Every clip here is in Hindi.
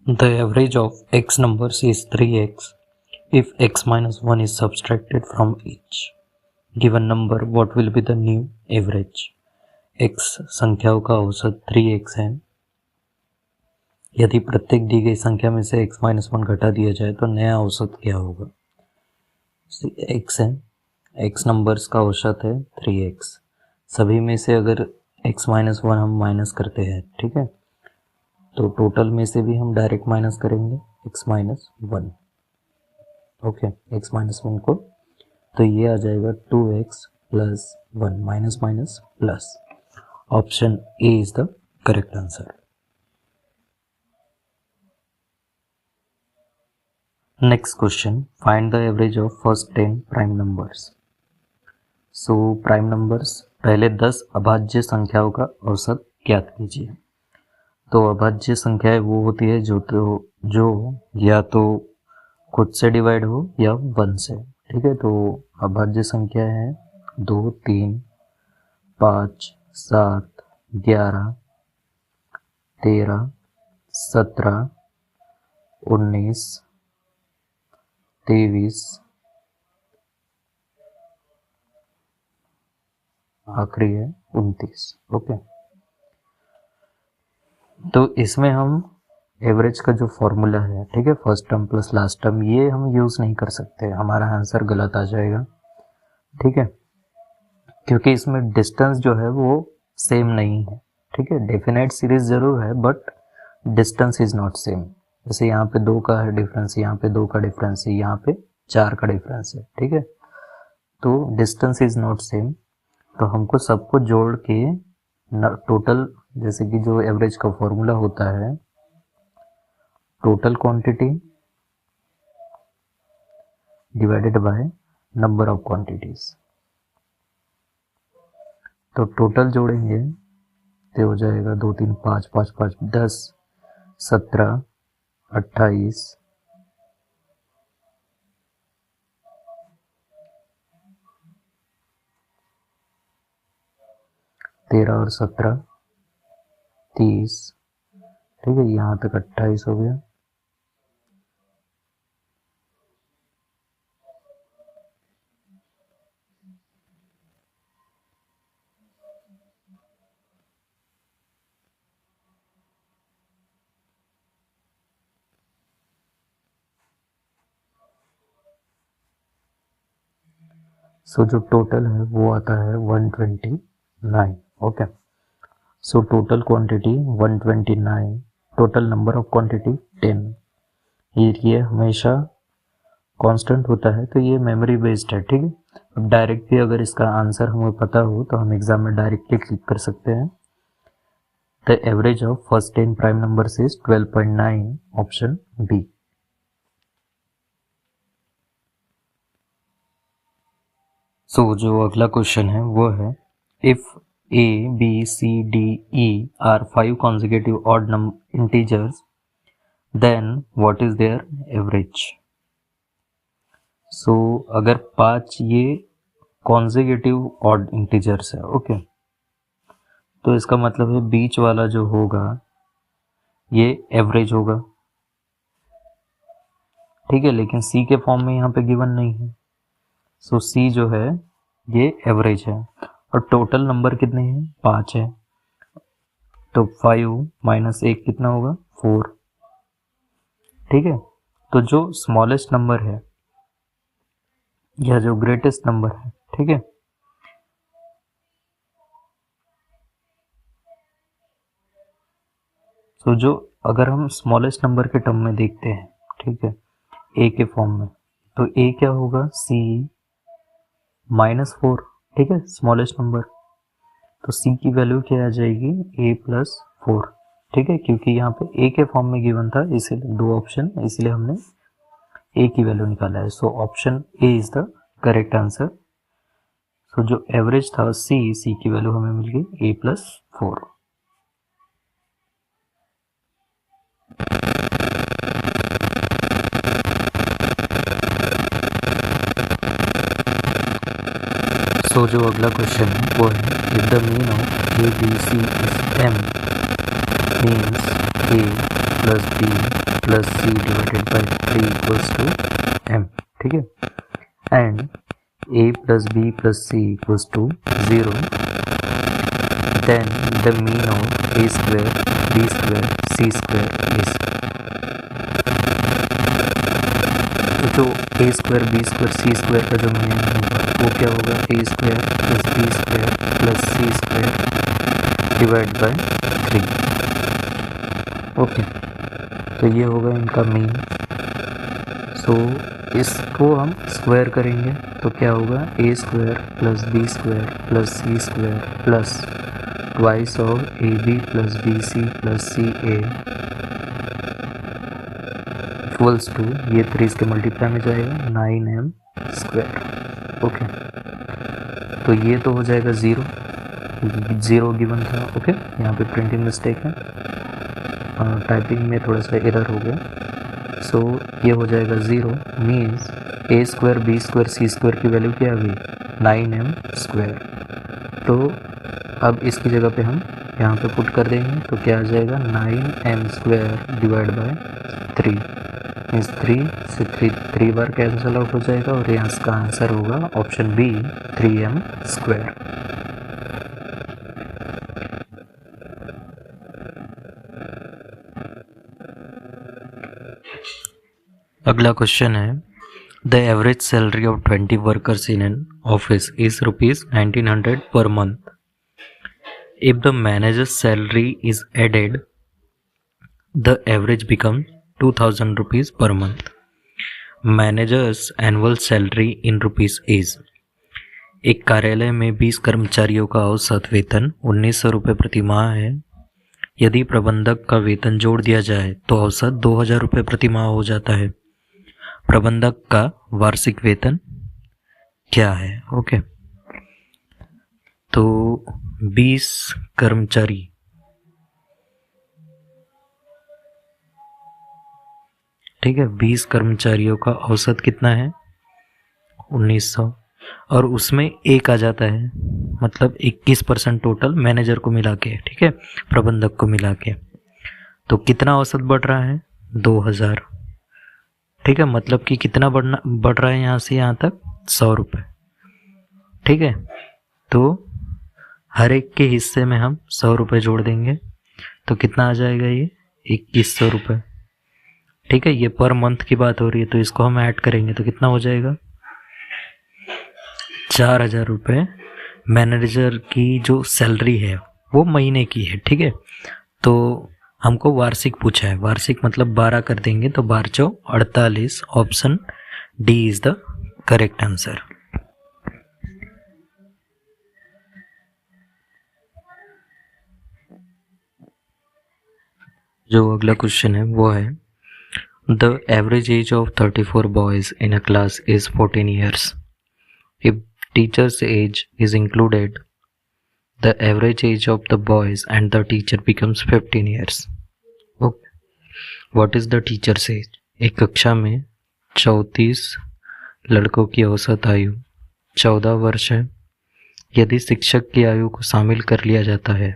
The average of x numbers is 3x if x minus 1 is subtracted from each given number. What will be the new average? x संख्याओं का औसत 3x है। यदि प्रत्येक दी गई संख्या में से x माइनस 1 घटा दिया जाए तो नया औसत क्या होगा? x है, x नंबर्स का औसत है 3x। सभी में से अगर x माइनस 1 हम माइनस करते हैं, ठीक है, तो टोटल में से भी हम डायरेक्ट माइनस करेंगे x minus 1। Okay, x minus 1 को, तो ये आ जाएगा 2x plus 1 minus minus plus. Option A is the correct answer. Next question, find the average of first 10 prime numbers. So prime numbers, पहले 10 अभाज्य संख्याओं का औसत ज्ञात कीजिए। तो अभाज्य संख्याएं वो होती है जो या तो खुद से डिवाइड हो या 1 से, ठीक है। तो अभाज्य संख्या है 2, 3, 5, 7, 11, 13, 17, 19, 23, आखिरी है 29। ओके, तो इसमें हम एवरेज का जो फॉर्मूला है, ठीक है, first term plus last term, ये हम यूज़ नहीं कर सकते, हमारा आंसर गलत आ जाएगा, ठीक है, क्योंकि इसमें डिस्टेंस जो है वो सेम नहीं है, ठीक है। डेफिनेट सीरीज ज़रूर है but distance is not same. जैसे यहाँ पे 2 का है डिफरेंस, यहाँ पे 2 का डिफरेंस है, यहाँ पे 4 का डिफरेंस है, ठीक है। तो डिस्टेंस इज़ नॉट सेम, तो हमको सबको जोड़ के टोटल, जैसे कि जो एवरेज का फॉर्मूला होता है, total quantity divided by number of quantities. तो टोटल जोड़ेंगे तो हो जाएगा 2, 3, 5, 5, 5, 10, 17, 28, 13 और 17, 30, ठीक है, यहाँ तक 28 हो गया। सो जो टोटल है वो आता है 129। Okay, so total quantity 129, total number of quantity 10। ये हमेशा कांस्टेंट होता है, तो ये मेमोरी बेस्ड है, ठीक है। अब डायरेक्ट भी अगर इसका आंसर हमें पता हो तो हम एग्जाम में डायरेक्टली क्लिक कर सकते हैं। The average of first 10 prime numbers is 12.9, option B. So जो अगला क्वेश्चन है वो है, if a b c d e are 5 consecutive odd integers, then what is their average? सो अगर 5 ये कॉन्जिक्यूटिव ऑड इंटीजर्स है, ओके, तो इसका मतलब है बीच वाला जो होगा ये एवरेज होगा, ठीक है, लेकिन सी के फॉर्म में यहाँ पे गिवन नहीं है। सो सी जो है ये एवरेज है, और टोटल नंबर कितने हैं? 5 है, तो 5 माइनस 1 कितना होगा? 4, ठीक है। तो जो स्मॉलेस्ट नंबर है या जो ग्रेटेस्ट नंबर है, ठीक है, तो जो अगर हम स्मॉलेस्ट नंबर के टर्म में देखते हैं, ठीक है, ए के फॉर्म में, तो ए क्या होगा? सी माइनस 4, ठीक है, स्मॉलेस्ट नंबर। तो सी की वैल्यू क्या आ जाएगी? ए प्लस 4, ठीक है, क्योंकि यहाँ पे ए के फॉर्म में गिवन था, इसीलिए 2 ऑप्शन, इसलिए हमने ए की वैल्यू निकाला है। So option A is the correct answer. So जो एवरेज था सी की वैल्यू हमें मिल गई ए प्लस 4। सो जो अगला क्वेश्चन है वो है, if the mean of a b c is m means a plus b plus c divided by 3 equals to m, ठीक है। And a plus b plus c equals to 0, then the mean of a square b square c square is, तो जो a square b square c square का जो मीन होगा वो क्या होगा, a square plus b square plus c square divide by 3। Okay, तो ये होगा इनका मीन। सो इसको हम स्क्वायर करेंगे तो क्या होगा, a square plus b square plus c square plus twice of ab plus bc plus ca equals to, ये 3 इसके मल्टीप्लाई में जाएगा 9m स्क्वायर। ओके, तो ये तो हो जाएगा 0 गिवन था। ओके, यहाँ पे प्रिंटिंग मिस्टेक है, टाइपिंग में थोड़ा सा एरर हो गया। सो ये हो जाएगा 0, means a square b square c square की वैल्यू क्या आ गई, 9m स्क्वायर। तो अब इसकी जगह पे हम यहाँ पे पुट कर देंगे तो क्या आ जाएगा, 9m square divide by 3, means 3 से 3 बार कैंसिल आउट हो जाएगा और यहाँ इसका आंसर होगा ऑप्शन बी 3m स्क्वायर। अगला क्वेश्चन है, the average salary of 20 workers in an office is ₹1900 per month. If the manager's salary is added, the average becomes ₹2000 per month. Manager's annual salary in rupees is, एक कार्यालय में 20 कर्मचारियों का औसत वेतन 1900 रुपये प्रति माह है। यदि प्रबंधक का वेतन जोड़ दिया जाए तो औसत 2000 रुपये प्रति माह हो जाता है। प्रबंधक का वार्षिक वेतन क्या है। ओके, तो 20 कर्मचारी, ठीक है, 20 कर्मचारियों का औसत कितना है, 1900, और उसमें एक आ जाता है, मतलब 21% टोटल मैनेजर को मिला के, ठीक है, प्रबंधक को मिला के। तो कितना औसत बढ़ रहा है, 2000, ठीक है, मतलब कि कितना बढ़ रहा है यहाँ से यहाँ तक, 100 रुपये, ठीक है। तो हर एक के हिस्से में हम 100 रुपये जोड़ देंगे तो कितना आ जाएगा, ये 2100 रुपये, ठीक है। ये पर मंथ की बात हो रही है तो इसको हम ऐड करेंगे तो कितना हो जाएगा, 4000 रुपये मैनेजर की जो सैलरी है वो महीने की है, ठीक है। तो हमको वार्षिक पूछा है, वार्षिक मतलब 12 कर देंगे तो 12 चौ 48, option D is the correct answer. जो अगला क्वेश्चन है वो है, the average age of 34 boys in a class is 14 years. If teacher's age is included, the average age of the boys and the teacher becomes 15 years. Okay. What is the teacher's age? एक कक्षा में 34 लड़कों की औसत आयु 14 वर्ष है। यदि शिक्षक की आयु को शामिल कर लिया जाता है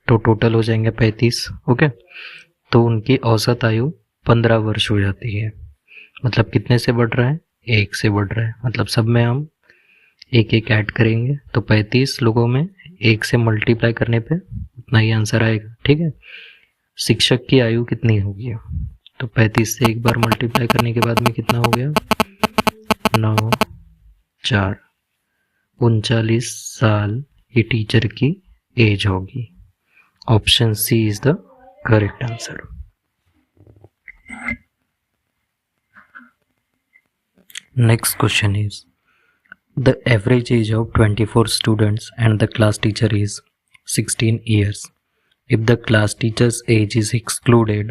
तो टोटल हो जाएंगे 35। ओके, तो उनकी औसत आयु 15 वर्ष हो जाती है। मतलब कितने से बढ़ रहा है, 1 से बढ़ रहा है। मतलब सब में हम एक एक ऐड करेंगे तो 35 लोगों में 1 से मल्टीप्लाई करने पे उतना ही आंसर आएगा, ठीक है। शिक्षक की आयु कितनी होगी, तो 35 से एक बार मल्टीप्लाई करने के बाद में कितना हो गया, 9 4 39 साल ये टीचर की एज होगी। Option C is the correct answer. Next question is, the average age of 24 students and the class teacher is 16 years. If the class teacher's age is excluded,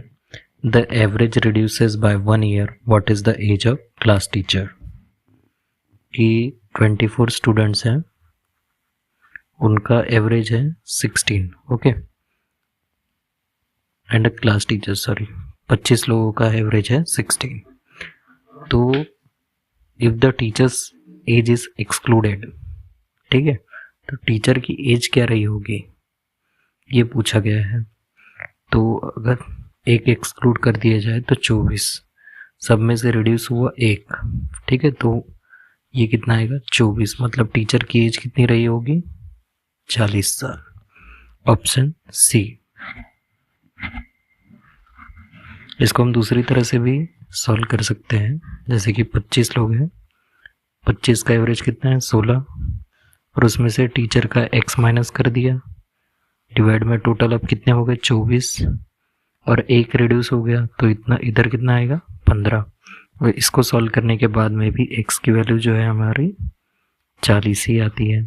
the average reduces by 1 year. What is the age of class teacher? कि 24 स्टूडेंट्स हैं, उनका एवरेज है 16, ओके, एंड क्लास टीचर 25 लोगों का एवरेज है 16। तो if the teacher's age is excluded, ठीक है, तो टीचर की एज क्या रही होगी ये पूछा गया है। तो अगर एक एक्सक्लूड कर दिया जाए तो 24, सब में से रिड्यूस हुआ एक, ठीक है, तो ये कितना आएगा 24, मतलब टीचर की एज कितनी रही होगी 40 साल। Option C. इसको हम दूसरी तरह से भी सॉल्व कर सकते हैं, जैसे कि 25 लोग हैं, 25 का एवरेज कितना है 16, और उसमें से टीचर का x माइनस कर दिया, डिवाइड में टोटल अब कितने हो गए 24, और एक रिड्यूस हो गया तो इतना इधर कितना आएगा 15। और इसको सॉल्व करने के बाद में भी x की वैल्यू जो है हमारी 40 ही आती है।